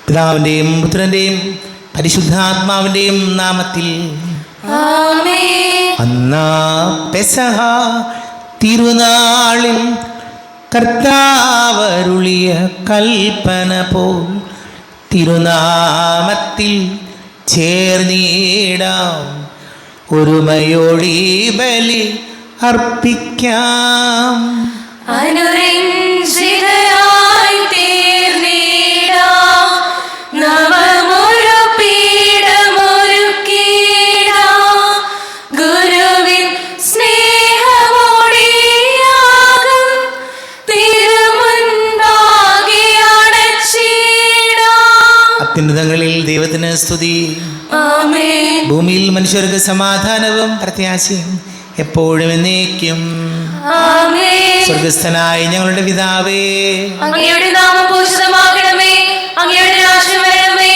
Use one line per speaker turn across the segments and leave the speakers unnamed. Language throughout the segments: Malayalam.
പിതാവിൻ്റെയും പുത്രൻ്റെയും പരിശുദ്ധാത്മാവിൻ്റെയും നാമത്തിൽ
ആമേൻ.
അന്നാ പെസഹ തിരുനാളിൽ കർത്താവരുളിയ കൽപ്പന പോൽ തിരുനാമത്തിൽ ചേർന്നിടാം, ഒരുമയോടി ബലി അർപ്പിക്കാം.
അനുരഞ്ജിതരായി തീർന്നിടാം, നവമൊരു പീഠമൊരുക്കിടാം. ഗുരുവിൻ സ്നേഹമൊടിയാകും തിരുമുൻപാകെ അടച്ചിടാം.
അത്യുന്നതങ്ങളിൽ ദൈവത്തിന് സ്തുതി.
ആമേൻ.
ഭൂമിയിൽ മനുഷ്യർക്ക് സമാധാനവും പ്രത്യാശയും എപ്പോഴും എന്നേക്കും.
ആമേൻ.
സ്വർഗസ്ഥനായ ഞങ്ങളുടെ പിതാവേ,
അങ്ങയുടെ നാമം പൂജിതമാകണമേ, അങ്ങയുടെ രാജ്യം വരണമേ,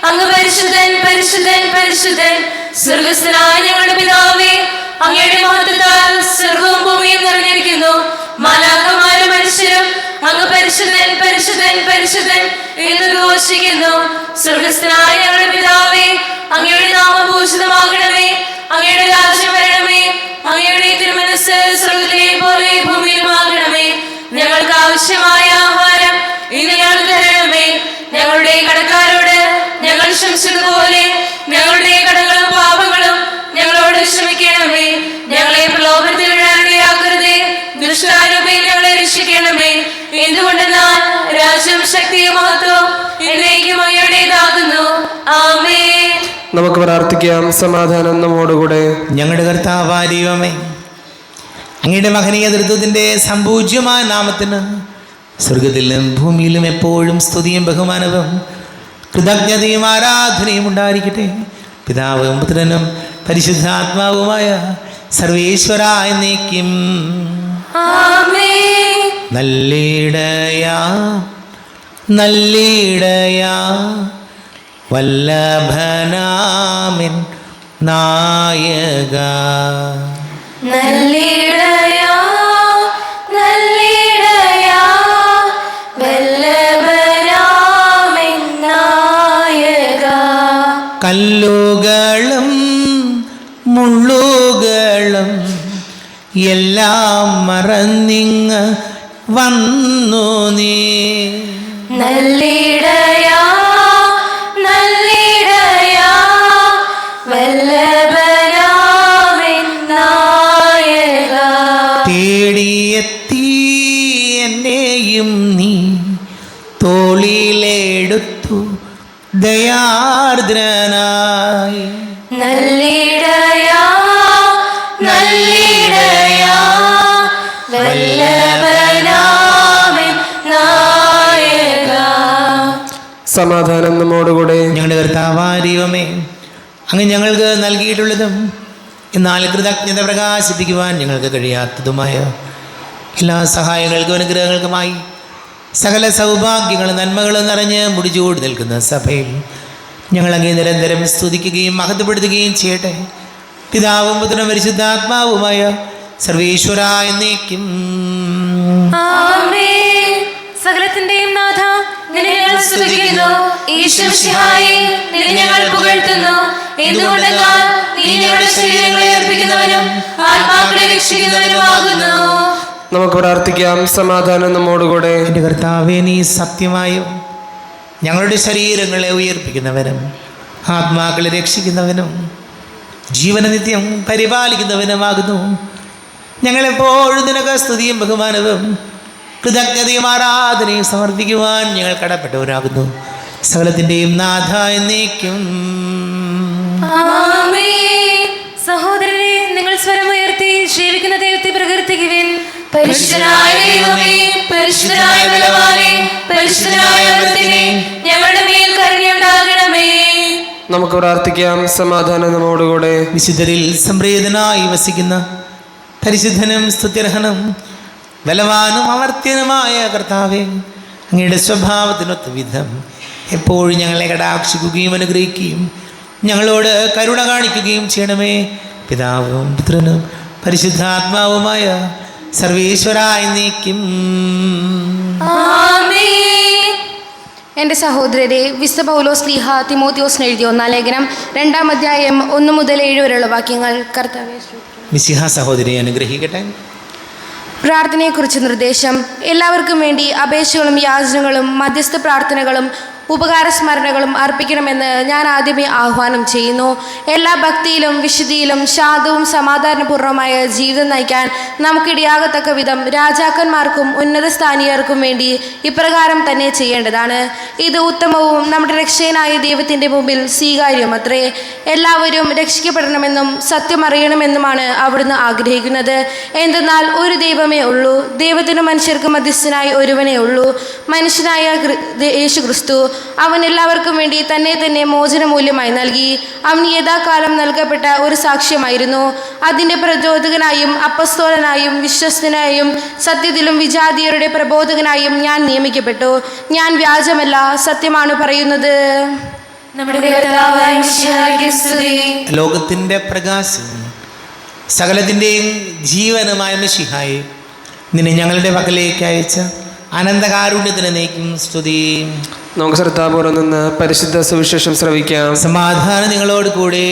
അങ്ങ് പരിശുദ്ധൻ പരിശുദ്ധൻ പരിശുദ്ധൻ. സ്വർഗസ്ഥനായ ഞങ്ങളുടെ പിതാവേ, അങ്ങയുടെ മഹത്വത്താൽ സ്വർഗവും ഭൂമിയും നിറഞ്ഞിരിക്കുന്നു. മാലാഖമാരും മനുഷ്യരും അങ്ങ് പരിശുദ്ധൻ പരിശുദ്ധൻ പരിശുദ്ധൻ എന്ന് ഘോഷിക്കുന്നു. സ്വർഗസ്ഥനായ ഞങ്ങളുടെ പിതാവേ, അങ്ങയുടെ നാമം പൂജിതമാകണമേ, അങ്ങയുടെ രാജ്യം വരണമേ, അങ്ങയുടെ തിരുമനസ്സ് സ്വർഗ്ഗത്തിലെ പോലെ ഭൂമിയിലുമാകണമേ. ഞങ്ങൾക്ക് ആവശ്യമായ ആഹാരം ഇന്ന് ഞങ്ങൾക്ക് തരണമേ. ഞങ്ങളുടെ കടക്കാരോട് ഞങ്ങൾ ക്ഷമിച്ചതുപോലെ ഞങ്ങളുടെ കടങ്ങളും പാപങ്ങളും ഞങ്ങളോട് ക്ഷമിക്കണമേ. ഞങ്ങളെ പ്രലോഭനത്തിൽ വീഴാനിടയാക്കരുതേ, ദുഷ്ടാരൂപയിൽ ഞങ്ങളെ രക്ഷിക്കണമേ. എന്തുകൊണ്ടെന്നാൽ രാജ്യം ശക്തിയും മഹത്വവും എന്നേക്കും അങ്ങയുടേതാകുന്നു. ആമേൻ.
നമുക്ക് പ്രാർത്ഥിക്കാം. സമാധാനം നമ്മോടുകൂടെ.
ഞങ്ങളുടെ കർത്താവായ ദൈവമേ, അങ്ങയുടെ മഹനീയ തൃത്വത്തിൻ്റെ സമ്പൂജ്യമായ നാമത്തിന് സ്വർഗത്തിലും ഭൂമിയിലും എപ്പോഴും സ്തുതിയും ബഹുമാനവും കൃതജ്ഞതയും ആരാധനയും ഉണ്ടായിരിക്കട്ടെ. പിതാവും പുത്രനും പരിശുദ്ധാത്മാവുമായ സർവേശ്വര എന്നേക്കും.
ആമേൻ.
നല്ലിടയാ നല്ലിടയാ വല്ലഭനാമിൻ നായക,
നല്ലിടയാ നല്ലിടയാ വല്ലഭനാമൻ നായക.
കല്ലുകളും മുള്ളുകളും എല്ലാം മറന്നിങ്ങ് വന്നു നീ.
നല്ലിടയാ നല്ലിടയാ വല്ലഭനാമൻ നായക.
തേടിയെത്തി എന്നെയും നീ തോളിലെടുത്തു ദയാർദ്രനായി.
നല്ലിടയാ നല്ലിടയാ വല്ലഭനാമൻ നായക.
സമാധാനം നമ്മോടുകൂടെ.
ഞങ്ങളുടെ കർത്താവായ ദൈവമേ, അങ്ങ് ഞങ്ങൾക്ക് നൽകിയിട്ടുള്ളതും എന്നാൽ കൃതജ്ഞത പ്രകാശിപ്പിക്കുവാൻ ഞങ്ങൾക്ക് കഴിയാത്തതുമായ എല്ലാ സഹായങ്ങൾക്കും അനുഗ്രഹങ്ങൾക്കുമായി സകല സൗഭാഗ്യങ്ങളും നന്മകളും നിറഞ്ഞ് മുടിചൂടി നിൽക്കുന്ന സഭയിൽ ഞങ്ങൾ അങ്ങേ നിരന്തരം സ്തുതിക്കുകയും മഹത്വപ്പെടുത്തുകയും ചെയ്യട്ടെ. പിതാവും പുത്രനും പരിശുദ്ധാത്മാവുമായ സർവേശ്വര എന്നേക്കും.
ആമേൻ. സകലത്തിന്റെയും നാഥ, നിന്നെ ഞങ്ങൾ സ്തുതിക്കുന്നു. ഈശ്വരസിഹായെ നിന്നെ ഞങ്ങൾ പുകഴ്ത്തുന്നു. എന്തുകൊണ്ടെന്നാൽ നീ ഞങ്ങളുടെ ശരീരങ്ങളെ അർപ്പിക്കുന്നവനും ആത്മാക്കളെ രക്ഷിക്കുന്നവനുമാകുന്നു.
നമുക്ക് പ്രാർത്ഥിക്കാം. സമാധാനം നമ്മോടുകൂടെ.
എൻ്റെ കർത്താവേ, നീ സത്യമായും ഞങ്ങളുടെ ശരീരങ്ങളെ ഉയർപ്പിക്കുന്നവനും ആത്മാക്കളെ രക്ഷിക്കുന്നവനും ജീവനനിത്യം പരിപാലിക്കുന്നവനുമാകുന്നു. ഞങ്ങളെപ്പോഴും നിനക്ക് സ്തുതിയും ബഹുമാനവും കൃതജ്ഞതയും ആരാധനയും സമർപ്പിക്കുവാൻ ഞങ്ങൾ കടപ്പെട്ടവരാകുന്നു. സകലത്തിൻ്റെയും നാഥ എന്നേക്കും.
ആമേൻ. സഹോദരരെ, നിങ്ങൾ സ്വരമുയർത്തി ജീവിക്കുന്ന ദൈവത്തെ പ്രകീർത്തിക്കുവിൻ. പരിശുദ്ധനായ ദൈവമേ, പരിശുദ്ധനായ ബലവാനേ, പരിശുദ്ധനായ അമർത്തിനെ, ഞങ്ങളുടെ മേൽ കരുണയുണ്ടാകണമേ.
നമുക്ക് പ്രാർത്ഥിക്കാം. സമാധാനം നമ്മോടുകൂടെ.
വിശുദ്ധരിൽ സംപ്രീതനായി വസിക്കുന്ന പരിശുദ്ധനും സ്തുത്യർഹനും ബലവാനും അമർത്യനുമായ കർത്താവേ, അങ്ങയുടെ സ്വഭാവത്തിനൊത്ത വിധം എപ്പോഴും ഞങ്ങളെ കടാക്ഷിക്കുകയും അനുഗ്രഹിക്കുകയും ഞങ്ങളോട് കരുണ കാണിക്കുകയും ചെയ്യണമേ. പിതാവും പുത്രനും പരിശുദ്ധാത്മാവുമായ സർവേശ്വര എന്നേക്കും.
ആമേൻ.
എൻ്റെ സഹോദരരെ, വിശുദ്ധ പൗലോസ് ശ്ലീഹ തിമോത്തിയോസിന് എഴുതിയ 1-ാം ലേഖനം 2-ാം അധ്യായം 1 മുതൽ 7 വരെയുള്ള വാക്യങ്ങൾ. കർത്താവേ,
മിശിഹ സഹോദരിയെ അനുഗ്രഹിക്കട്ടെ.
പ്രാർത്ഥനയെക്കുറിച്ച് നിർദ്ദേശം. എല്ലാവർക്കും വേണ്ടി അപേക്ഷകളും യാചനകളും മധ്യസ്ഥ പ്രാർത്ഥനകളും ഉപകാരസ്മരണകളും അർപ്പിക്കണമെന്ന് ഞാൻ ആദ്യമേ ആഹ്വാനം ചെയ്യുന്നു. എല്ലാ ഭക്തിയിലും വിശുദ്ധിയിലും ശാന്തവും സമാധാനപൂർവ്വമായ ജീവിതം നയിക്കാൻ നമുക്കിടയാകത്തക്ക വിധം രാജാക്കന്മാർക്കും ഉന്നത സ്ഥാനീയർക്കും വേണ്ടി ഇപ്രകാരം തന്നെ ചെയ്യേണ്ടതാണ്. ഇത് ഉത്തമവും നമ്മുടെ രക്ഷകനായ ദൈവത്തിൻ്റെ മുമ്പിൽ സ്വീകാര്യമത്രേ. എല്ലാവരും രക്ഷിക്കപ്പെടണമെന്നും സത്യം അറിയണമെന്നുമാണ് അവിടുന്ന് ആഗ്രഹിക്കുന്നത്. എന്തെന്നാൽ ഒരു ദൈവമേ ഉള്ളൂ, ദൈവത്തിനും മനുഷ്യർക്കും മധ്യസ്ഥനായി ഒരുവനേ ഉള്ളൂ, മനുഷ്യനായ യേശു ക്രിസ്തു. അവൻ എല്ലാവർക്കും വേണ്ടി തന്നെ മോചനമൂല്യമായി നൽകി. അവൻ യഥാകാലം നൽകപ്പെട്ട ഒരു സാക്ഷ്യമായിരുന്നു. അതിൻ്റെ പ്രചോദകനായും അപ്പസ്തോലനായും വിശ്വസ്തനായും സത്യത്തിലും വിജാതീയരുടെ പ്രബോധകനായും ഞാൻ നിയമിക്കപ്പെട്ടു. ഞാൻ വ്യാജമല്ല, സത്യമാണ് പറയുന്നത്.
ലോകത്തിൻ്റെ പ്രകാശം സകലത്തിൻ്റെയും ജീവനുമായ മിശിഹായെ, നിന്നെ ഞങ്ങളുടെ പക്കലേക്ക് അയച്ച അനന്തകാരുണ്യത്തിന് നീക്കും സ്തുതി.
നമുക്ക് ശ്രദ്ധാപൂർവ്വം നിന്ന് പരിശുദ്ധ സുവിശേഷം ശ്രവിക്കാം.
സമാധാനം നിങ്ങളോട് കൂടെ.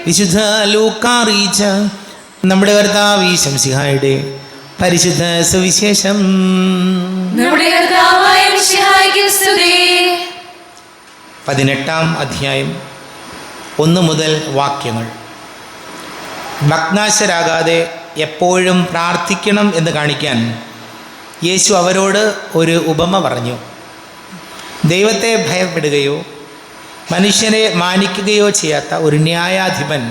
വിശുദ്ധ ലൂക്കാ അറിയിച്ച നമ്മുടെ കർത്താവ് ശംസിഹായുടെ പരിശുദ്ധ സുവിശേഷം. 18-ാം അധ്യായം 1 മുതൽ വാക്യങ്ങൾ. ഭഗ്നാശരാകാതെ എപ്പോഴും പ്രാർത്ഥിക്കണം എന്ന് കാണിക്കാൻ യേശു അവരോട് ഒരു ഉപമ പറഞ്ഞു. ദൈവത്തെ ഭയപ്പെടുകയോ മനുഷ്യനെ മാനിക്കുകയോ ചെയ്യാത്ത ഒരു ന്യായാധിപൻ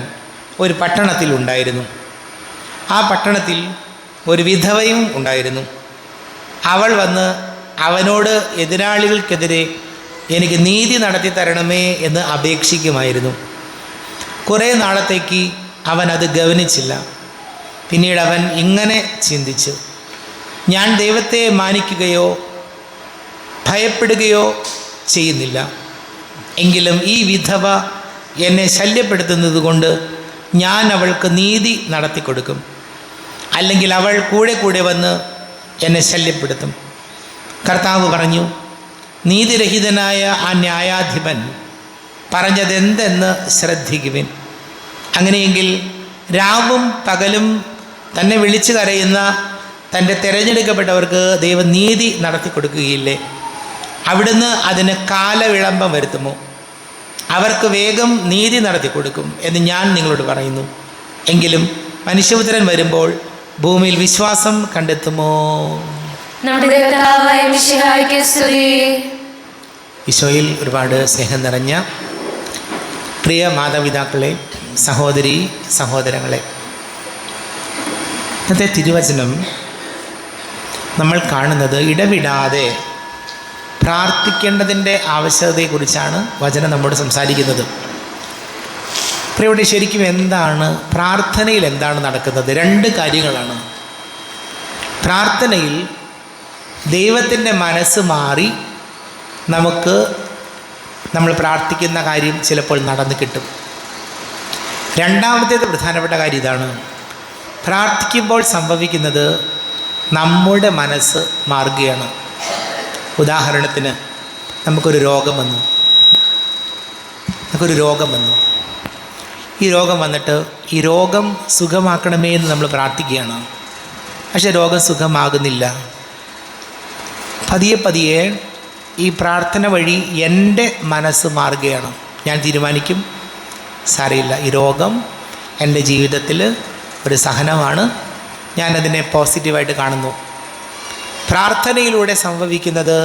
ഒരു പട്ടണത്തിൽ ഉണ്ടായിരുന്നു. ആ പട്ടണത്തിൽ ഒരു വിധവയും ഉണ്ടായിരുന്നു. അവൾ വന്ന് അവനോട് എതിരാളികൾക്കെതിരെ എനിക്ക് നീതി നടത്തി തരണമേ എന്ന് അപേക്ഷിക്കുമായിരുന്നു. കുറേ നാളത്തേക്ക് അവൻ അത് ഗവനിച്ചില്ല. പിന്നീട് അവൻ ഇങ്ങനെ ചിന്തിച്ചു, ഞാൻ ദൈവത്തെ മാനിക്കുകയോ ഭയപ്പെടുകയോ ചെയ്യുന്നില്ല. എങ്കിലും ഈ വിധവ എന്നെ ശല്യപ്പെടുത്തുന്നത് കൊണ്ട് ഞാൻ അവൾക്ക് നീതി നടത്തിക്കൊടുക്കും. അല്ലെങ്കിൽ അവൾ കൂടെ വന്ന് എന്നെ ശല്യപ്പെടുത്തും. കർത്താവ് പറഞ്ഞു, നീതിരഹിതനായ ആ ന്യായാധിപൻ പറഞ്ഞതെന്തെന്ന് ശ്രദ്ധിക്കുവിൻ. അങ്ങനെയെങ്കിൽ രാവും പകലും തന്നെ വിളിച്ചു കരയുന്ന തൻ്റെ തിരഞ്ഞെടുക്കപ്പെട്ടവർക്ക് ദൈവം നീതി നടത്തി കൊടുക്കുകയില്ലേ? അവിടുന്ന് അതിന് കാലവിളംബം വരുത്തുമോ? അവർക്ക് വേഗം നീതി നടത്തി കൊടുക്കും എന്ന് ഞാൻ നിങ്ങളോട് പറയുന്നു. എങ്കിലും മനുഷ്യപുത്രൻ വരുമ്പോൾ ഭൂമിയിൽ വിശ്വാസം കണ്ടെത്തുമോ? ഈശോയിൽ ഒരുപാട് സ്നേഹം നിറഞ്ഞ പ്രിയ മാതാപിതാക്കളെ, സഹോദരി സഹോദരങ്ങളെ, ഇന്നത്തെ തിരുവചനം നമ്മൾ കാണുന്നത് ഇടവിടാതെ പ്രാർത്ഥിക്കേണ്ടതിൻ്റെ ആവശ്യകതയെക്കുറിച്ചാണ് വചനം നമ്മോട് സംസാരിക്കുന്നത്. പ്രിയപ്പെട്ട, ശരിക്കും എന്താണ് പ്രാർത്ഥനയിൽ എന്താണ് നടക്കുന്നത്? 2 കാര്യങ്ങളാണ്. പ്രാർത്ഥനയിൽ ദൈവത്തിൻ്റെ മനസ്സ് മാറി നമ്മൾ പ്രാർത്ഥിക്കുന്ന കാര്യം ചിലപ്പോൾ നടന്നു കിട്ടും. രണ്ടാമത്തേത് പ്രധാനപ്പെട്ട കാര്യം ഇതാണ്: പ്രാർത്ഥിക്കുമ്പോൾ സംഭവിക്കുന്നത് നമ്മുടെ മനസ്സ് മാറുകയാണ്. ഉദാഹരണത്തിന് നമുക്കൊരു രോഗം വന്നു. ഈ രോഗം വന്നിട്ട് ഈ രോഗം സുഖമാക്കണമേ എന്ന് നമ്മൾ പ്രാർത്ഥിക്കുകയാണ്. പക്ഷേ രോഗം സുഖമാകുന്നില്ല. പതിയെ ഈ പ്രാർത്ഥന വഴി എൻ്റെ മനസ്സ് മാറുകയാണ്. ഞാൻ തീരുമാനിക്കും, സാരമില്ല, ഈ രോഗം എൻ്റെ ജീവിതത്തിൽ ഒരു സഹനമാണ്, ഞാനതിനെ പോസിറ്റീവായിട്ട് കാണുന്നു. പ്രാർത്ഥനയിലൂടെ സംഭവിക്കുന്നത്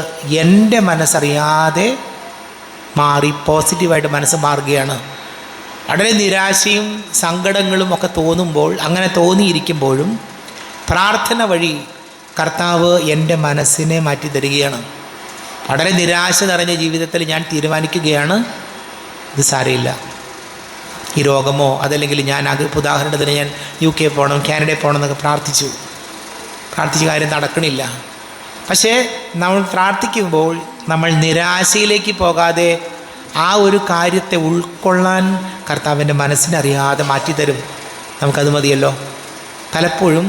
എൻ്റെ മനസ്സറിയാതെ മാറി പോസിറ്റീവായിട്ട് മനസ്സ് മാറുകയാണ്. വളരെ നിരാശയും സങ്കടങ്ങളും ഒക്കെ തോന്നുമ്പോൾ, അങ്ങനെ തോന്നിയിരിക്കുമ്പോഴും പ്രാർത്ഥന വഴി കർത്താവ് എൻ്റെ മനസ്സിനെ മാറ്റി തരികയാണ്. വളരെ നിരാശ നിറഞ്ഞ ജീവിതത്തിൽ ഞാൻ തീരുമാനിക്കുകയാണ്, ഇത് സാരമില്ല, ഈ രോഗമോ അതല്ലെങ്കിൽ ഞാൻ ഉദാഹരണത്തിന് ഞാൻ UK പോകണം, കാനഡയിൽ പോകണം എന്നൊക്കെ പ്രാർത്ഥിച്ചു കാര്യം നടക്കണില്ല. പക്ഷേ നമ്മൾ പ്രാർത്ഥിക്കുമ്പോൾ നമ്മൾ നിരാശയിലേക്ക് പോകാതെ ആ ഒരു കാര്യത്തെ ഉൾക്കൊള്ളാൻ കർത്താവിൻ്റെ മനസ്സിനറിയാതെ മാറ്റിത്തരും. നമുക്കത് മതിയല്ലോ. പലപ്പോഴും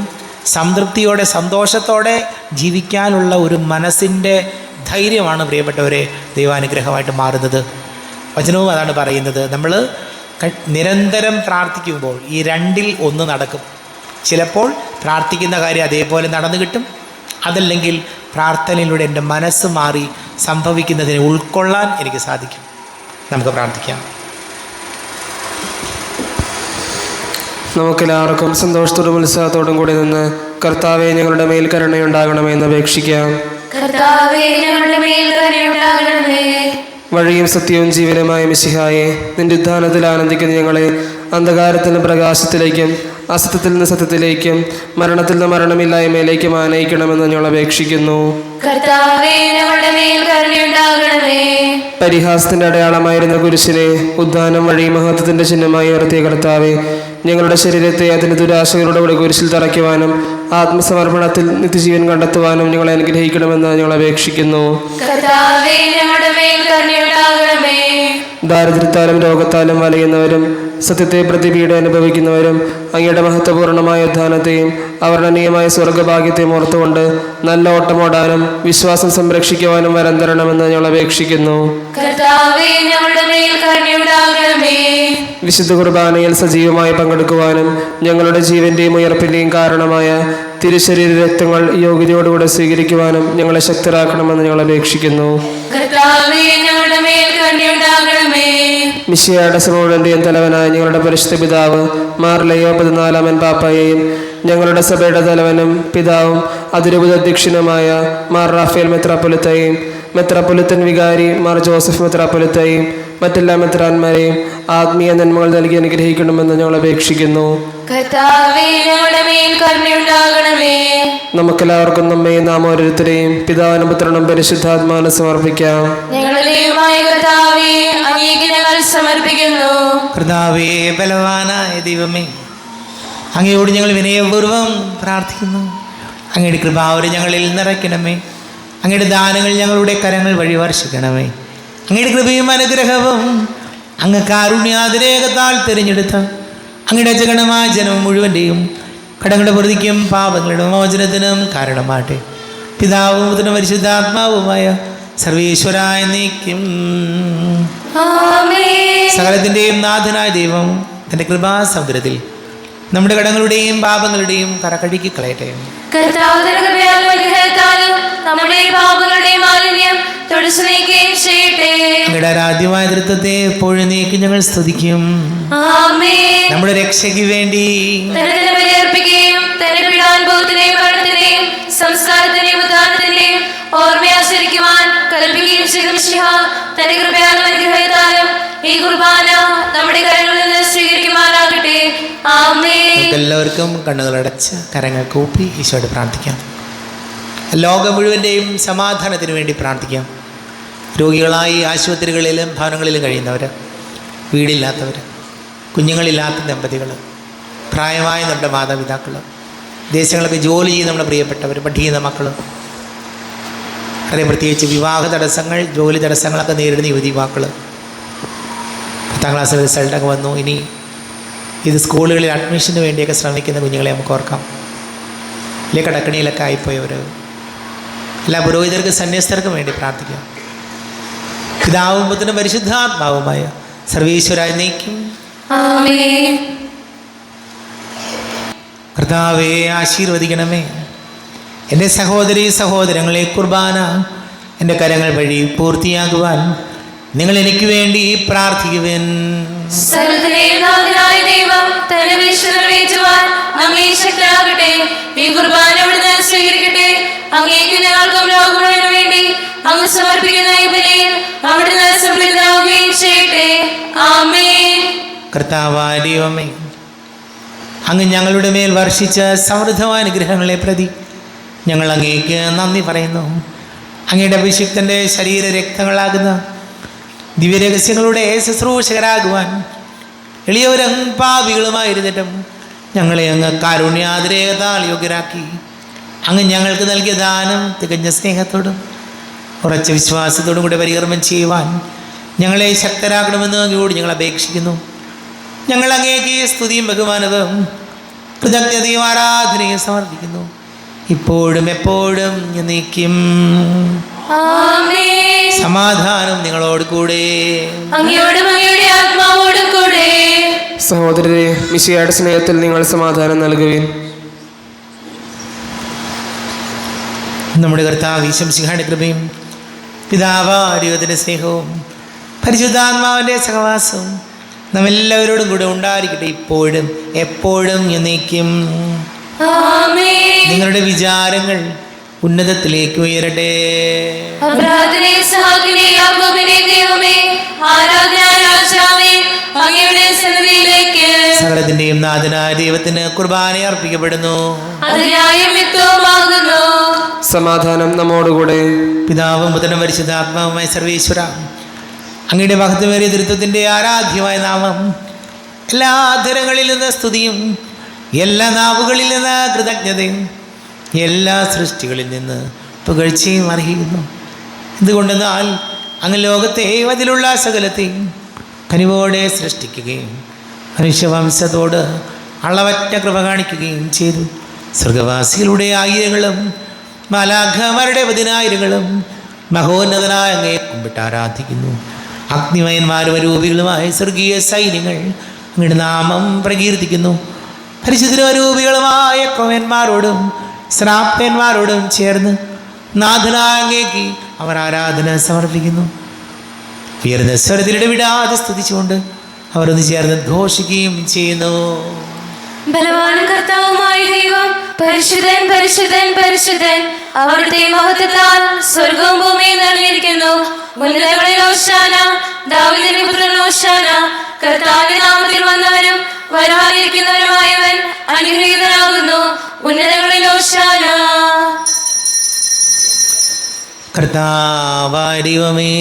സംതൃപ്തിയോടെ സന്തോഷത്തോടെ ജീവിക്കാനുള്ള ഒരു മനസ്സിൻ്റെ ധൈര്യമാണ് പ്രിയപ്പെട്ടവരെ ദൈവാനുഗ്രഹമായിട്ട് മാറുന്നത്. വചനവും അതാണ് പറയുന്നത്. നമ്മൾ നിരന്തരം പ്രാർത്ഥിക്കുമ്പോൾ ഈ രണ്ടിൽ ഒന്ന് നടക്കും. ചിലപ്പോൾ പ്രാർത്ഥിക്കുന്ന കാര്യം അതേപോലെ നടന്നു കിട്ടും, അതല്ലെങ്കിൽ പ്രാർത്ഥനയിലൂടെ എൻ്റെ മനസ്സ് മാറി സംഭവിക്കുന്നതിനെ ഉൾക്കൊള്ളാൻ എനിക്ക് സാധിക്കും. നമുക്ക് പ്രാർത്ഥിക്കാം.
നമുക്കെല്ലാവർക്കും സന്തോഷത്തോടും ഉത്സാഹത്തോടും കൂടി നിന്ന് കർത്താവെ ഞങ്ങളുടെ മേൽ കരുണയുണ്ടാകണമെന്ന് അപേക്ഷിക്കാം.
കർത്താവേ, ഞങ്ങളുടെ മേൽ കരുണയുണ്ടാകണമേ.
വഴിയും സത്യവും ജീവനുമായ മിശിഹായെ, നിന്റെ ഉദ്ധാനത്തിൽ ആനന്ദിക്കുന്ന ഞങ്ങളെ അന്ധകാരത്തിൽ നിന്ന് പ്രകാശത്തിലേക്കും അസത്യത്തിൽ നിന്ന് സത്യത്തിലേക്കും മരണത്തിൽ നിന്ന് മരണമില്ലായ്മയിലേക്കും ആനയിക്കണമെന്ന് ഞങ്ങൾ അപേക്ഷിക്കുന്നു.
കർത്താവേ, ഞങ്ങളുടെ മേൽ കരുണയുണ്ടാകണമേ.
പരിഹാസത്തിന്റെ അടയാളമായിരുന്ന കുരിശിനെ ഉദ്ധാനം വഴി മഹത്വത്തിന്റെ ചിഹ്നമായി ഉയർത്തിയ കർത്താവെ, ഞങ്ങളുടെ ശരീരത്തെ അതിന്റെ ദുരാശകളുടെ കൂടെ കുരിശിൽ തറയ്ക്കുവാനും ആത്മസമർപ്പണത്തിൽ നിത്യജീവൻ കണ്ടെത്തുവാനും ഞങ്ങളെ അനുഗ്രഹിക്കണമെന്ന് ഞങ്ങൾ അപേക്ഷിക്കുന്നു.
കർത്താവേ, ഞങ്ങളുടെ മേൽ കരുണയുണ്ടാകണമേ.
ദാരിദ്ര്യത്താലും രോഗത്താലും വലയുന്നവരും സത്യത്തെ പ്രതിപീഡ അനുഭവിക്കുന്നവരും അങ്ങയുടെ മഹത്വപൂർണമായ ഉദ്ധാനത്തെയും അവർണ്ണനീയമായ സ്വർഗഭാഗ്യത്തെയും ഓർത്തുകൊണ്ട് നല്ല ഓട്ടമോടാനും വിശ്വാസം സംരക്ഷിക്കുവാനും വരം തരണമെന്ന് ഞങ്ങൾ അപേക്ഷിക്കുന്നു.
കർത്താവേ, ഞങ്ങളുടെ മേൽ കരുണയുണ്ടാകണമേ.
വിശുദ്ധ കുർബാനയിൽ സജീവമായി പങ്കെടുക്കുവാനും ഞങ്ങളുടെ ജീവന്റെയും ഉയർപ്പിന്റെയും കാരണമായ തിരുശരീര രക്തങ്ങൾ യോഗ്യതയോടുകൂടെ സ്വീകരിക്കുവാനും ഞങ്ങളെ ശക്തരാക്കണമെന്ന് ഞങ്ങൾ അപേക്ഷിക്കുന്നു.
കർത്താവേ, ഞങ്ങളുടെ മേൽ കരുണയുണ്ടാകണമേ.
മിശിഹായുടെ സമൂഹത്തിന്റെയും തലവനായ ഞങ്ങളുടെ പരിശുദ്ധ പിതാവ് മാർ ലയോ 14 പാപ്പായെയും ഞങ്ങളുടെ സഭയുടെ തലവനും പിതാവും അതിരൂപത അധ്യക്ഷനുമായ മാർ റാഫേൽ മെത്രാപ്പൊലിത്തയും മെത്രാപ്പൊലിത്തൻ വികാരി മാർ ജോസഫ് മെത്രാപ്പൊലിത്തയും മറ്റെല്ലാ മെത്രാന്മാരെയും ആത്മീയ നന്മകൾ നൽകി അനുഗ്രഹിക്കണമെന്ന് ഞങ്ങൾ അപേക്ഷിക്കുന്നു.
കർത്താവേ, ഞങ്ങളുടെ മേൽ കരുണയുണ്ടാകണമേ.
നമുക്കെല്ലാവർക്കും നമ്മയും നാം ഓരോരുത്തരെയും പിതാവിനും പുത്രനും പരിശുദ്ധാത്മാവിനും സമർപ്പിക്കാം.
ഞങ്ങളുടെ ദൈവമായ കർത്താവേ, അങ്ങേക്ക് ഞങ്ങൾ സമർപ്പിക്കുന്നു.
കർത്താവേ, ബലവാനായ ദൈവമേ, അങ്ങയോട് ഞങ്ങൾ വിനയപൂർവ്വം പ്രാർത്ഥിക്കുന്നു. അങ്ങയുടെ കൃപാവരെ ഞങ്ങളിൽ നിറയ്ക്കണമേ. അങ്ങയുടെ ദാനങ്ങൾ ഞങ്ങളുടെ കരങ്ങൾ വഴി വർഷിക്കണമേ. അങ്ങയുടെ കൃപയും അനുഗ്രഹവും അങ്ങ് കാരുണ്യാതിരേകത്താൽ തിരഞ്ഞെടുത്ത അങ്ങയുടെ അജഗണമായ ജനം മുഴുവൻ്റെയും കടങ്ങളുടെ പ്രതിക്കും പാപങ്ങളുടെ മോചനത്തിനും കാരണമാട്ടെ. പിതാവും പുത്രനും പരിശുദ്ധാത്മാവുമായ സർവേശ്വരായ നീക്കും.
ആമേൻ.
സകലത്തിൻ്റെയും നാഥനായ ദൈവം തൻ്റെ കൃപാസമുദ്രത്തിൽ നമ്മുടെ കടങ്ങളുടെയും പാപങ്ങളുടെയും കറകഴുകി കളയട്ടെ.
കർത്താവ് തന്റെ കൃപയാലും അനുഗ്രഹത്താലും നമ്മുടെ പാപങ്ങളുടെ മാലിന്യം തുടച്ചു നീക്കുകയും ചെയ്യട്ടെ.
അങ്ങയുടെ ആരാധ്യമായ തൃത്വത്തെ എപ്പോഴും നീക്കി ഞങ്ങൾ സ്തുതിക്കും.
ആമേൻ.
നമ്മുടെ രക്ഷയ്ക്ക് വേണ്ടി
തന്നെ തന്നെ ബലിയർപ്പിക്കുകയും തന്റെ പീഡാനുഭവത്തിന്റെയും മരണത്തിന്റെയും സംസ്കാരത്തിന്റെയും ഉദ്ധാനത്തിന്റെയും ഓർമ്മയാചരിക്കുവാൻ കൽപ്പിക്കുകയും ചെയ്ത മിശിഹ തന്റെ കൃപയാലും അനുഗ്രഹത്താലും ഈ കുർബാന നമ്മുടെ കരങ്ങളിൽ നിന്ന് സ്വീകരിക്കുമാറാകട്ടെ. ആമേൻ.
എല്ലാവർക്കും കണ്ണുകളടച്ച് കരങ്ങൾ കൂപ്പി ഈശോയോട് പ്രാർത്ഥിക്കാം. ലോകം മുഴുവൻ്റെയും സമാധാനത്തിന് വേണ്ടി പ്രാർത്ഥിക്കാം. രോഗികളായി ആശുപത്രികളിലും ഭവനങ്ങളിലും കഴിയുന്നവർ, വീടില്ലാത്തവർ, കുഞ്ഞുങ്ങളില്ലാത്ത ദമ്പതികൾ, പ്രായമായ നമ്മുടെ മാതാപിതാക്കൾ, ദേശങ്ങളൊക്കെ ജോലി ചെയ്യുന്ന നമ്മുടെ പ്രിയപ്പെട്ടവർ, പഠിക്കുന്ന മക്കൾ, അതേ പ്രത്യേകിച്ച് വിവാഹ തടസ്സങ്ങൾ, ജോലി തടസ്സങ്ങളൊക്കെ നേരിടുന്ന യുവതി യുവാക്കൾ, 10ാം ക്ലാസ് റിസൾട്ടൊക്കെ വന്നു, ഇനി ഇത് സ്കൂളുകളിൽ അഡ്മിഷന് വേണ്ടിയൊക്കെ ശ്രമിക്കുന്ന കുഞ്ഞുങ്ങളെ നമുക്ക് ഓർക്കാം. ഇല്ലേ കടക്കണിയിലൊക്കെ ആയിപ്പോയവർ, എല്ലാ പുരോഹിതർക്കും സന്യസ്തർക്കും വേണ്ടി പ്രാർത്ഥിക്കാം. പിതാവും പുത്രനും പരിശുദ്ധാത്മാവുമായ സർവീശ്വരായി നീക്കും.
ആമേൻ.
കർത്താവേ, ആശീർവദിക്കണമേ. എൻ്റെ സഹോദരീ സഹോദരങ്ങളെ, കുർബാന എൻ്റെ കരങ്ങൾ വഴി പൂർത്തിയാകുവാൻ നിങ്ങൾ എനിക്ക് വേണ്ടി പ്രാർത്ഥിക്കുവിൻ.
സകലത്തിന്റെയും നാഥനായ ദൈവം തന്റെ വിശുദ്ധ നിറവേറ്റുവാൻ അങ്ങേ ശക്തനാകട്ടെ. ഈ കുർബാന അവിടുന്ന് സ്വീകരിക്കട്ടെ. അങ്ങേക്കും ഞങ്ങൾക്കും ലോകം മുഴുവനും വേണ്ടി അങ്ങ് സമർപ്പിക്കുന്ന ഈ ബലിയിൽ അവിടുന്ന് സംപ്രീതനാവുകയും ചെയ്യട്ടെ. ആമേൻ.
കർത്താവായ ദൈവമേ, അങ്ങ് ഞങ്ങളുടെ മേൽ വർഷിച്ച സമൃദ്ധമായ അനുഗ്രഹങ്ങളെ പ്രതി ഞങ്ങൾ അങ്ങേക്ക് നന്ദി പറയുന്നു. അങ്ങയുടെ അഭിഷിക്തൻ്റെ ശരീര രക്തങ്ങളാകുന്ന ദിവ്യരഹസ്യങ്ങളുടെ ശുശ്രൂഷകരാകുവാൻ എളിയവരും പാപികളുമായിരുന്നിട്ടും ഞങ്ങളെ അങ്ങ് കാരുണ്യാതിരേകത്താൽ യോഗ്യരാക്കി. അങ്ങ് ഞങ്ങൾക്ക് നൽകിയ ദാനം തികഞ്ഞ സ്നേഹത്തോടും ഉറച്ച വിശ്വാസത്തോടും കൂടെ പരികർമ്മം ചെയ്യുവാൻ ഞങ്ങളെ ശക്തരാക്കണമെന്ന് അങ്ങയോട് ഞങ്ങൾ അപേക്ഷിക്കുന്നു. ഞങ്ങൾ അങ്ങേക്ക് സ്തുതിയും ബഹുമാനവും കൃതജ്ഞതയും ആരാധനയും സമർപ്പിക്കുന്നു, ഇപ്പോഴും എപ്പോഴും എന്നേക്കും.
ആമേൻ.
സമാധാനം നിങ്ങളോട് കൂടെ.
അങ്ങയോടും അങ്ങയുടെ ആത്മാവോടും കൂടെ.
സഹോദരരെ, മിശിഹായുടെ സ്നേഹത്തിൽ നിങ്ങൾ സമാധാനം നൽകുവിൻ.
നമ്മുടെ കർത്താവ് ഈശോ മിശിഹായുടെ കൃപയും പിതാവായ ദൈവത്തിൻ്റെ സ്നേഹവും പരിശുദ്ധാത്മാവിൻ്റെ സഹവാസവും നമ്മെല്ലാവരോടും കൂടെ ഉണ്ടായിരിക്കട്ടെ, ഇപ്പോഴും എപ്പോഴും എന്നേക്കും.
ആമേൻ.
നിങ്ങളുടെ വിചാരങ്ങൾ ഉന്നതത്തിലേക്ക് ഉയരട്ടെ.
പ്രാർത്ഥനയെ സഹായിക്കണേ യാക്കോബിന്റെ ദൈവമേ, ആരാധന രാജാവേ, അങ്ങയുടെ സന്നിധിയിലേക്ക്
സകലത്തിന്റെയും നാഥനായ ദൈവത്തിന് കുർബാന അർപ്പിക്കപ്പെടുന്നു.
അത് ന്യായം യുക്തവുമാകുന്നു.
സമാധാനം നമ്മോടുകൂടെ.
പിതാവും പുത്രനും പരിശുദ്ധാത്മാവുമായ സർവേശ്വര, അങ്ങയുടെ മഹത്വമേറിയ ദൃത്വത്തിൻ്റെ ആരാധ്യമായ നാമം എല്ലാ അധരങ്ങളിൽ നിന്ന് സ്തുതിയും എല്ലാ നാവുകളിൽ നിന്ന് കൃതജ്ഞതയും എല്ലാ സൃഷ്ടികളിൽ നിന്ന് പുകഴ്ചയും അർഹിക്കുന്നു. എന്തുകൊണ്ടെന്നാൽ അങ്ങ് ലോകത്തെ അതിലുള്ള സകലത്തെയും കനിവോടെ സൃഷ്ടിക്കുകയും മനുഷ്യവംശത്തോട് അളവറ്റ കൃപ കാണിക്കുകയും ചെയ്തു. സ്വർഗവാസികളുടെ ആയിരങ്ങളും മാലാഖമാരുടെ 10,000ങ്ങളും മഹോന്നതനായ അങ്ങയെ കുമ്പിട്ട് ആരാധിക്കുന്നു. അഗ്നിമയന്മാരും അരൂപികളുമായ സ്വർഗീയ സൈന്യങ്ങൾ അങ്ങയുടെ നാമം പ്രകീർത്തിക്കുന്നു. പരിശുദ്ധരൂപികളുമായ കോവന്മാരോടും ശ്രാപ്പന്മാരോടും ചേർന്ന് നാഥനായ അങ്ങേക്ക് അവർ ആരാധന സമർപ്പിക്കുന്നു. ഉയർന്ന സ്വരത്തിലിടെ വിടാതെ സ്തുതിച്ചുകൊണ്ട് അവർ ഒന്ന് ചേർന്ന് ഘോഷിക്കുകയും ചെയ്യുന്നു.
ബലവാനും കർത്താവുമായ ദൈവം, പരിശുദ്ധൻ പരിശുദ്ധൻ പരിശുദ്ധൻ, അവിടുത്തെ മഹത്വത്താൽ സ്വർഗവും ഭൂമിയും നിറഞ്ഞിരിക്കുന്നു. ഉന്നതങ്ങളിൽ ഓശാന, ദാവീദിന്റെ പുത്രൻ ഓശാന. കർത്താവിന്റെ നാമത്തിൽ വന്നവരും വരാനിരിക്കുന്നവരുമായവൻ അനുഗ്രഹീതനാകുന്നു. ഉന്നതങ്ങളിൽ ഓശാന.
കർത്താവായ ദൈവമേ,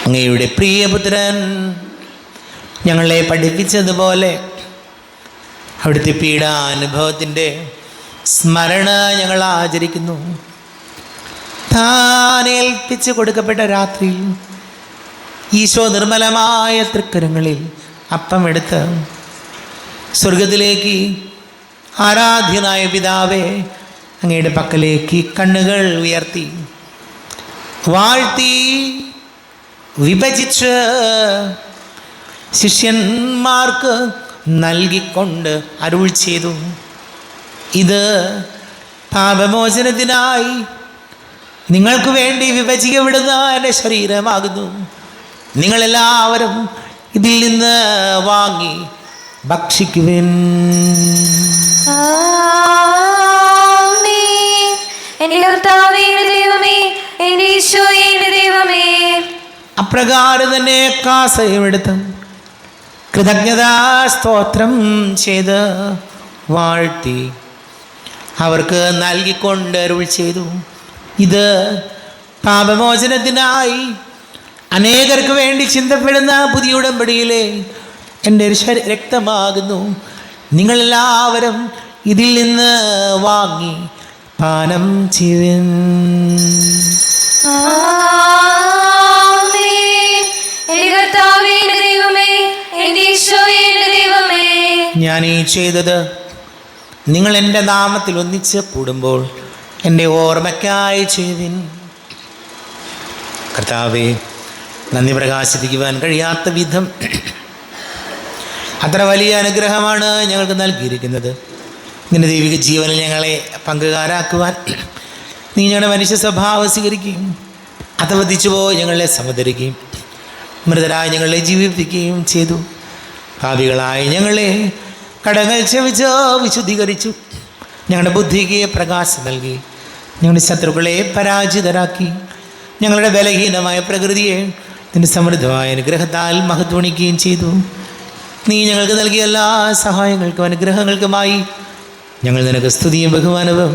അങ്ങയുടെ പ്രിയപുത്രൻ ഞങ്ങളെ പഠിപ്പിച്ചതുപോലെ അവിടുത്തെ പീഡാനുഭവത്തിൻ്റെ സ്മരണ ഞങ്ങൾ ആചരിക്കുന്നു. താൻ ഏൽപ്പിച്ച് കൊടുക്കപ്പെട്ട രാത്രിയിൽ ഈശോ നിർമ്മലമായ തൃക്കരങ്ങളിൽ അപ്പം എടുത്ത് സ്വർഗത്തിലേക്ക് ആരാധ്യനായ പിതാവേ അങ്ങയുടെ പക്കലേക്ക് കണ്ണുകൾ ഉയർത്തി വാഴ്ത്തി വിഭജിച്ച് ശിഷ്യന്മാർക്ക് നൽകിക്കൊണ്ട് അരുൾ ചെയ്തു, ഇത് പാപമോചനത്തിനായി നിങ്ങൾക്ക് വേണ്ടി വിഭജിക്കപ്പെടുന്ന എൻ്റെ ശരീരമാകുന്നു. നിങ്ങളെല്ലാവരും ഇതിൽ നിന്ന് വാങ്ങി ഭക്ഷിക്കുവിൻ.
ആമേൻ. എന്റെ കർത്താവേ, എന്റെ ദൈവമേ, എന്റെ ഈശോയേ, എന്റെ ദൈവമേ.
അപ്രകാരം തന്നെ കാസയുമെടുത്ത് കൃതജ്ഞതാ സ്തോത്രം ചെയ്ത് വാഴ്ത്തി അവർക്ക് നൽകിക്കൊണ്ട് അരുൾ ചെയ്തു, ഇത് പാപമോചനത്തിനായി അനേകർക്ക് വേണ്ടി ചിന്തപ്പെടുന്ന പുതിയ ഉടമ്പടിയിലെ എൻ്റെ രക്തമാകുന്നു. നിങ്ങളെല്ലാവരും ഇതിൽ നിന്ന് വാങ്ങി പാനം ചെയ്യുവിൻ.
ആമേൻ. എന്റെ കർത്താവേ, എന്റെ ദൈവമേ, എന്റെ ഈശോയേ, എന്റെ ദൈവമേ.
ഞാൻ ഈ ചെയ്തത് നിങ്ങൾ എൻ്റെ നാമത്തിൽ ഒന്നിച്ച് കൂടുമ്പോൾ എൻ്റെ ഓർമ്മയ്ക്കായി ചെയ്യുവിൻ. കർത്താവേ, നന്ദി പ്രകാശിപ്പിക്കുവാൻ കഴിയാത്ത വിധം അത്ര വലിയ അനുഗ്രഹമാണ് ഞങ്ങൾക്ക് നൽകിയിരിക്കുന്നത്. നിന്റെ ദൈവിക ജീവനിൽ ഞങ്ങളെ പങ്കുകാരാക്കുവാൻ നീ ഞങ്ങളുടെ മനുഷ്യ സ്വഭാവം സ്വീകരിക്കുകയും അധവദിച്ചുപോയി ഞങ്ങളെ സമുദ്ധരിക്കുകയും മൃതരായി ഞങ്ങളെ ജീവിപ്പിക്കുകയും ചെയ്തു. ഭാവികളായ ഞങ്ങളെ കടങ്ങൾ ക്ഷമിച്ചോ വിശുദ്ധീകരിച്ചു. ഞങ്ങളുടെ ബുദ്ധിക്ക് പ്രകാശം നൽകി ഞങ്ങളുടെ ശത്രുക്കളെ പരാജിതരാക്കി. ഞങ്ങളുടെ ബലഹീനമായ പ്രകൃതിയെ നിന്റെ സമൃദ്ധമായ അനുഗ്രഹത്താൽ മഹത്വണിക്കുകയും ചെയ്തു. നീ ഞങ്ങൾക്ക് നൽകിയ എല്ലാ സഹായങ്ങൾക്കും അനുഗ്രഹങ്ങൾക്കുമായി ഞങ്ങൾ നിനക്ക് സ്തുതിയും ബഹുമാനവും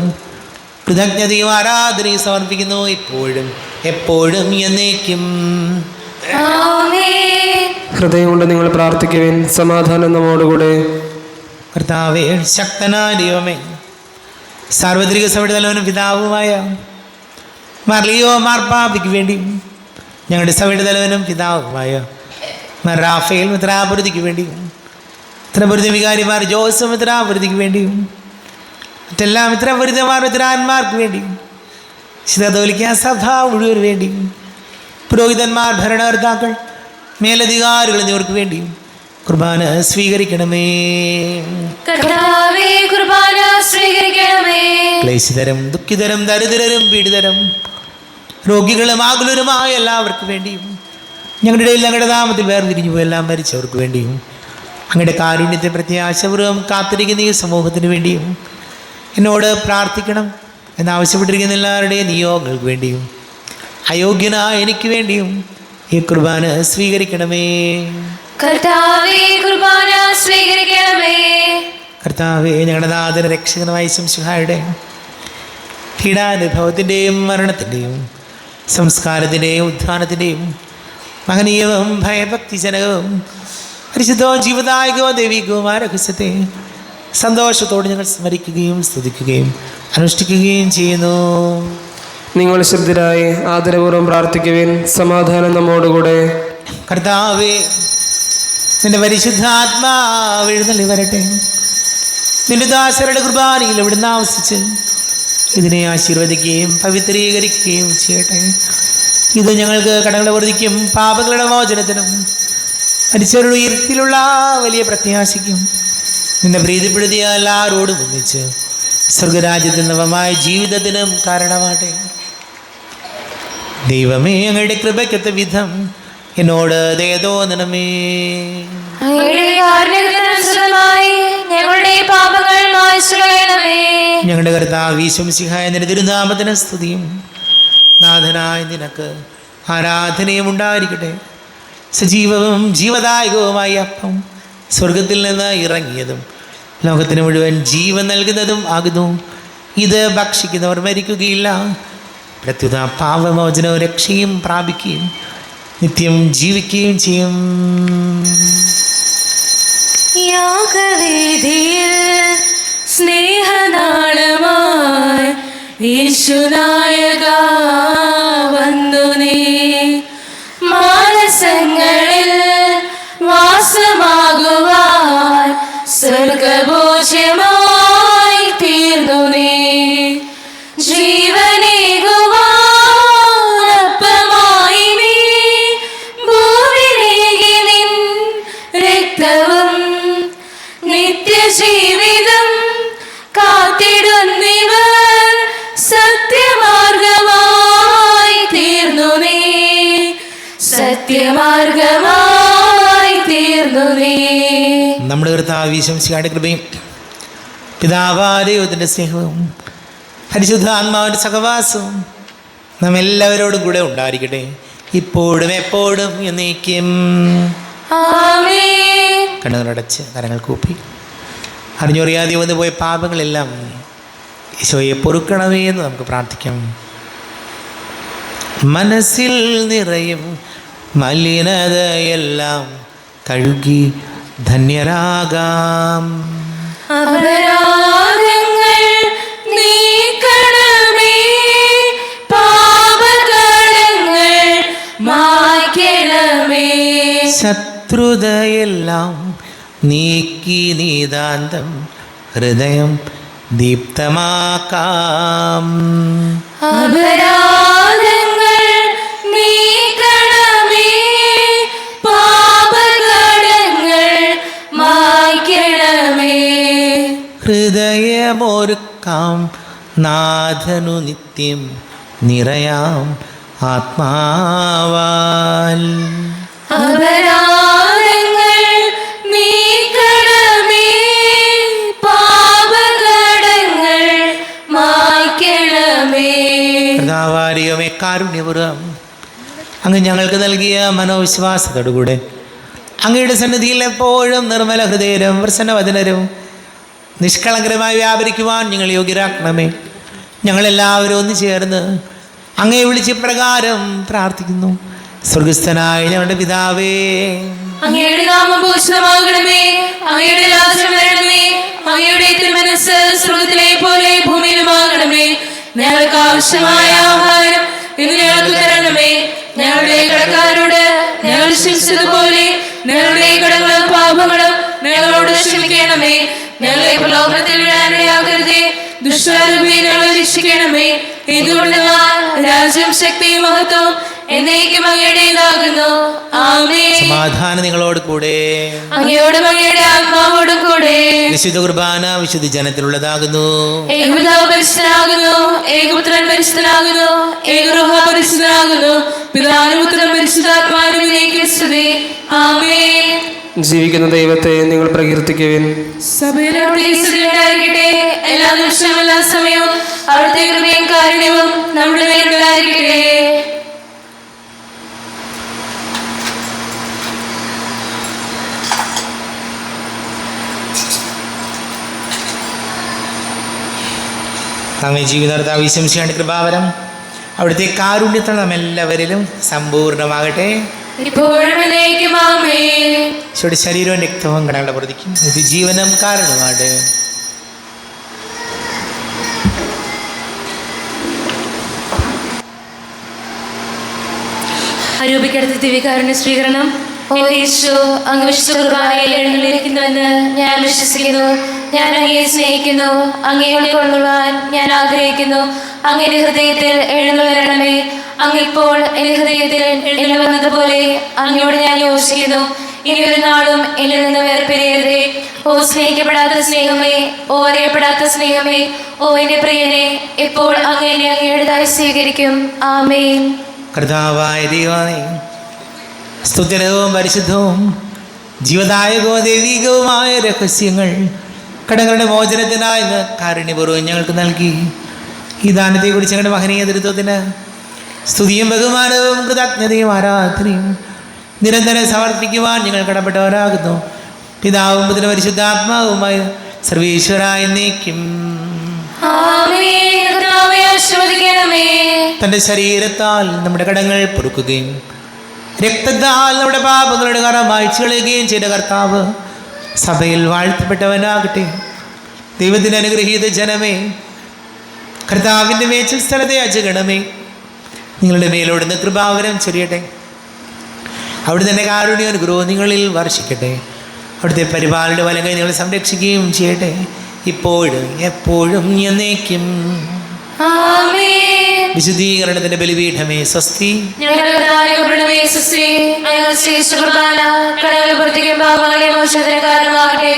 കൃതജ്ഞതയും ആരാധനയും സമർപ്പിക്കുന്നു, ഇപ്പോഴും എപ്പോഴും എന്നേക്കും.
ആമേൻ.
ഹൃദയം കൊണ്ട് നിങ്ങൾ പ്രാർത്ഥിക്കുവിൻ. സമാധാനം നമ്മോടുകൂടെ.
കർത്താവേ, ശക്തനായ ദൈവമേ, സാർവത്രിക സഭയുടെ തലവനും പിതാവുമായ മാർലിയോ മാർപ്പാപ്പയ്ക്ക് വേണ്ടി ഞങ്ങളുടെ സഭയുടെ തലവനും പിതാവുമായ മാർ റാഫേൽ മിത്രാപുരത്തിക്ക് വേണ്ടി മിത്രപുരിത വികാരിമാർ ജോസഫ് മിത്രാപുരിതിക്ക് വേണ്ടിയും മറ്റെല്ലാ മിത്രപുരിതമാർ മിത്രാന്മാർക്ക് വേണ്ടിയും ശിതോലിക്ക സഭ മുഴുവൻ വേണ്ടിയും പുരോഹിതന്മാർ, ഭരണകർത്താക്കൾ, മേലധികാരികൾ എന്നിവർക്ക് വേണ്ടിയും കുർബാന സ്വീകരിക്കണമേ.
കർത്താവേ, കുർബാന സ്വീകരിക്കണമേ.
ക്ലേശിതരും ദുഃഖിതരും ദരിദ്രരും പീഡിതരും രോഗികളും ആകുലരുമായ എല്ലാവർക്കും വേണ്ടിയും ഞങ്ങളുടെ ഇടയിൽ ഞങ്ങളുടെ നാമത്തിൽ വേർതിരിഞ്ഞു പോയി എല്ലാം മരിച്ചവർക്ക് വേണ്ടിയും അങ്ങയുടെ കാരുണ്യത്തെ പ്രത്യാശപൂർവ്വം കാത്തിരിക്കുന്ന ഈ സമൂഹത്തിന് വേണ്ടിയും എന്നോട് പ്രാർത്ഥിക്കണം എന്നാവശ്യപ്പെട്ടിരിക്കുന്ന എല്ലാവരുടെയും നിയോഗങ്ങൾക്ക് വേണ്ടിയും അയോഗ്യനായ എനിക്ക് വേണ്ടിയും ഈ കുർബാന സ്വീകരിക്കണമേ.
കർത്താവേ, കുർബാന സ്വീകരിക്കണമേ.
കർത്താവേ, ഞങ്ങളുടെ നാഥന രക്ഷകനായ ശംശുഹായുടെ പീഡാനുഭവത്തിൻ്റെയും മരണത്തിൻ്റെയും സംസ്കാരത്തിൻ്റെയും ഉത്ഥാനത്തിൻ്റെയും മഹനീയവും ഭയഭക്തിജനകവും പരിശുദ്ധവും ജീവദായകവും ദൈവികവുമായ രഹസ്യത്തെ സന്തോഷത്തോടെ ഞങ്ങൾ സ്മരിക്കുകയും സ്തുതിക്കുകയും അനുഷ്ഠിക്കുകയും ചെയ്യുന്നു.
നിങ്ങൾ ശബ്ദരായി ആദരപൂർവ്വം പ്രാർത്ഥിക്കുവിൻ. സമാധാനം നമ്മോടുകൂടെ.
കർത്താവേ, നിന്റെ പരിശുദ്ധാത്മാവ് എഴുന്നള്ളി വരട്ടെ. നിന്റെ ദാസരുടെ കുർബാനയിൽ ഇവിടുന്ന് ആവസിച്ച് ഇതിനെ ആശീർവദിക്കുകയും പവിത്രീകരിക്കുകയും ചെയ്യട്ടെ. ഇത് ഞങ്ങൾക്ക് കടങ്ങളുടെ വർദ്ധിക്കും പാപങ്ങളുടെ മോചനത്തിനും മരിച്ചവരുടെ ഉയരത്തിലുള്ള വലിയ പ്രത്യാശയ്ക്കും നിന്നെ പ്രീതിപ്പെടുത്തിയ എല്ലാവരോടും ഒന്നിച്ച് സ്വർഗരാജ്യത്തിൽ നവമായ ജീവിതത്തിനും കാരണമാട്ടെ. ദൈവമേ, അങ്ങയുടെ കൃപയ്ക്കൊത്ത വിധം എന്നോട് ദയ തോന്നണമേ.
അങ്ങയുടെ കാരുണ്യത്തിനനുസൃതമായി ഞങ്ങളുടെ പാപങ്ങൾ മായ്ച്ചു കളയണമേ.
ഞങ്ങളുടെ കർത്താവ് ഈശോമിശിഹായ നിന്റെ തിരുനാമത്തിന് സ്തുതിയും നാഥനായ നിനക്ക് ആരാധനയും ഉണ്ടായിരിക്കട്ടെ. സജീവവും ജീവദായകവുമായ അപ്പം സ്വർഗത്തിൽ നിന്ന് ഇറങ്ങിയതും ലോകത്തിന് മുഴുവൻ ജീവൻ നൽകുന്നതും ആകുന്നു. ഇത് ഭക്ഷിക്കുന്നവർ മരിക്കുകയില്ല, പ്രത്യുത പാപമോചനവും രക്ഷയും പ്രാപിക്കുകയും നിത്യം ജീവിക്കുകയും ചെയ്യും.
യാഗവേദിയിൽ സ്നേഹനാളമായി യേശുനായക വന്നു നീ, മാനസങ്ങളിൽ വാസമാകുവാൻ സ്വർഗഭോജ്യമായി തീർന്നു നീ, ജീവനേകുവാനപ്പമായി നീ ഭൂമിയിലേക്ക് നിൻ രക്തവും നിത്യജീവിതം കാത്തിടുന്നിവർ സത്യമാർഗമായി തീർന്നു നീ, സത്യമാർഗമായി തീർന്നു നീ.
നമ്മുടെ കർത്താവ് ഈശോമിശിഹായുടെ കൃപയും പിതാവായ ദൈവത്തിൻ്റെ സ്നേഹവും പരിശുദ്ധാത്മാവിൻ്റെ സഹവാസവും നാം എല്ലാവരോടും കൂടെ ഉണ്ടായിരിക്കട്ടെ, ഇപ്പോഴും എപ്പോഴും എന്നേക്കും.
ആമേൻ.
കണ്ണുകളടച്ച് കരങ്ങൾ കൂപ്പി അറിഞ്ഞറിയാതെ വന്നു പോയ പാപങ്ങളെല്ലാം ഈശോയെ പൊറുക്കണമേ എന്ന് നമുക്ക് പ്രാർത്ഥിക്കാം. മനസ്സിൽ നിറയും മലിനതയെല്ലാം കഴുകി ധന്യരാകാം.
അപരാധങ്ങൾ നീക്കണമേ, പാപകടങ്ങൾ മായ്ക്കണമേ,
ശത്രുതയെല്ലാം നീക്കി നീതാന്തം ഹൃദയം ദീപ്തമാക്കാം.
അപരാധങ്ങൾ നീക്കണമേ, പാപകടങ്ങൾ മായ്ക്കണമേ,
ഹൃദയമൊരുക്കാം നാഥനു നിത്യം നിറയാം ആത്മാവാൽ.
അപരാധങ്ങൾ നീക്കണമേ, പാപകടങ്ങൾ മായ്ക്കണമേ.
കർത്താവാരിയമേ, കാരുണ്യപൂർവ്വം അങ്ങ് ഞങ്ങൾക്ക് നൽകിയ മനോവിശ്വാസത്തോടുകൂടെ അങ്ങയുടെ സന്നിധിയിൽ എപ്പോഴും നിർമ്മല ഹൃദയരും പ്രസന്നവദനരും നിഷ്കളങ്കരമായി വ്യാപരിക്കുവാൻ ഞങ്ങൾ യോഗ്യരാക്കണമേ. ഞങ്ങളെല്ലാവരും ഒന്ന് ചേർന്ന് അങ്ങയെ വിളിച്ച് പ്രകാരം പ്രാർത്ഥിക്കുന്നു. സ്വർഗസ്ഥനായ ഞങ്ങളുടെ പിതാവേ,
അങ്ങയുടെ നാമം പൂജിതമാകണമേ, അങ്ങയുടെ രാജ്യം വരണമേ, അങ്ങയുടെ തിരുമനസ്സ് സ്വർഗ്ഗത്തിലെ പോലെ ഭൂമിയിലുമാകണമേ. ഞങ്ങൾക്ക് ആവശ്യമായ ആഹാരം ഇന്ന് ഞങ്ങൾക്ക് തരണമേ. ഞങ്ങളുടെ കടക്കാരോട് ഞങ്ങൾ ശിക്ഷിച്ചതുപോലെ ഞങ്ങളുടെ കടങ്ങളും പാപങ്ങളും ഞങ്ങളോട് ചെയ്യണമേ. ഞങ്ങളെ പ്രലോഭനത്തിൽ വീഴാനിടയാക്കരുതേ. ദുഷ്ടാരൂപിയെ ഞങ്ങളെ രക്ഷിക്കണമേ. എന്തുകൊണ്ട് രാജ്യം ശക്തിയും മഹത്വം എന്നേക്കും അങ്ങയുടേതാകുന്നു. ആമേൻ.
സമാധാനം നിങ്ങളോട് കൂടെ.
അങ്ങയോടും അങ്ങയുടെ ആത്മാവോടും കൂടെ.
വിശുദ്ധ കുർബാന വിശുദ്ധ ജനത്തിലുള്ളതാകുന്നു.
ഏകപിതാവ് പരിശുദ്ധനാകുന്നു, ഏകപുത്രൻ പരിശുദ്ധനാകുന്നു, ഏകരൂഹ പരിശുദ്ധനാകുന്നു. പിതാവിനും പുത്രനും പരിശുദ്ധാത്മാവിനും എന്നേക്കും സ്തുതി. ആമേൻ.
ജീവിക്കുന്ന ദൈവത്തെ നിങ്ങൾ പ്രകീർത്തിക്കുവിൻ.
സഭയിലെ അവിടുത്തെ സ്തുതി ഉണ്ടായിരിക്കട്ടെ. എല്ലാ നിമിഷവും എല്ലാ സമയവും അവിടുത്തെ കൃപയും കാരുണ്യവും നമ്മുടെ മേലുണ്ടായിരിക്കട്ടെ.
നമ്മെ ജീവിതർത്താവ് വിശംസിയാണ് കൃപാവരം അവിടുത്തെ കാരുണ്യത്തിൽ നാം എല്ലാവരിലും സമ്പൂർണ്ണമാകട്ടെ.
ഇപ്പോഴും എന്നേക്കും ആമേൻ.
ഈശോയുടെ ശരീരവും രക്തവും കടങ്ങളുടെ പ്രതിക്കും ഇത് ജീവനം കാരണമാണ്.
അരൂപിക്കടുത്ത് ദിവ്യകാരുണ്യ സ്വീകരണം. ഓ യേശു, അങ്ങ് വിശുദ്ധ കുർബാനയിൽ എഴുന്നള്ളിരിക്കുന്നുവെന്ന് ഞാൻ വിശ്വസിക്കുന്നു. ഞാൻ അങ്ങയെ സ്നേഹിക്കുന്നു. അങ്ങയെ ഉൾക്കൊള്ളുവാൻ ഞാൻ ആഗ്രഹിക്കുന്നു. അങ്ങയുടെ ഹൃദയത്തിൽ എഴുന്നള്ളണമേ. അങ്ങിപ്പോൾ എൻ്റെ ഹൃദയത്തിൽ എഴുന്നള്ളി വന്നതുപോലെ അങ്ങയോട് ഞാൻ യോജിക്കുന്നു. ഇനി ഒരു നാളും എന്നിൽ നിന്ന് വേർപിരിയരുതേ. ഓ സ്നേഹിക്കപ്പെടാത്ത സ്നേഹമേ, ഓ അറിയപ്പെടാത്ത സ്നേഹമേ, ഓ എൻ്റെ പ്രിയനെ, ഇപ്പോൾ അങ്ങയെ അങ്ങയുടേതായി സ്വീകരിക്കും. ആമേൻ.
കർത്താവായ ദൈവമേ, സ്തുത്യവും പരിശുദ്ധവും ജീവദായകവും ദൈവികവുമായ രഹസ്യങ്ങൾ കടങ്ങളുടെ മോചനത്തിനായി കാരുണ്യപൂർവ്വം ഞങ്ങൾക്ക് നൽകി. ഈ ദാനത്തെക്കുറിച്ച് ഞങ്ങളുടെ മഹനീയ നേതൃത്വത്തിന് സ്തുതിയും ബഹുമാനവും കൃതജ്ഞതയും ആരാധനയും നിരന്തരം സമർപ്പിക്കുവാൻ ഞങ്ങൾ കടപ്പെട്ടവരാകുന്നു. പിതാവും പുത്രനും പരിശുദ്ധാത്മാവുമായ സർവീശ്വരായ എന്നേക്കും. തൻ്റെ ശരീരത്താൽ നമ്മുടെ കടങ്ങൾ പൊറുക്കുകയും രക്തത്താൽ നമ്മുടെ പാപങ്ങളുടെ കറ മായ്ച്ചു കളയുകയും ചെയ്ത കർത്താവ് സഭയിൽ വാഴ്ത്തപ്പെട്ടവനാകട്ടെ. ദൈവത്തിൻ്റെ അനുഗ്രഹീത ജനമേ, കർത്താവിൻ്റെ മേച്ചിൽ സ്ഥലത്തെ അജഗണമേ, നിങ്ങളുടെ മേലോടുന്ന കൃപാവരം ചൊരിയട്ടെ. അവിടുത്തെ തന്നെ കാരുണ്യ അനുഗ്രഹം നിങ്ങളിൽ വർഷിക്കട്ടെ. അവിടുത്തെ പരിപാലന വലങ്ങൾ നിങ്ങളെ സംരക്ഷിക്കുകയും ചെയ്യട്ടെ, ഇപ്പോഴും എപ്പോഴും എന്നേക്കും. വിശുദ്ധീകരണത്തിന്റെ ബലിപീഠമേ സ്വസ്തി.
കാരണമാകട്ടെ.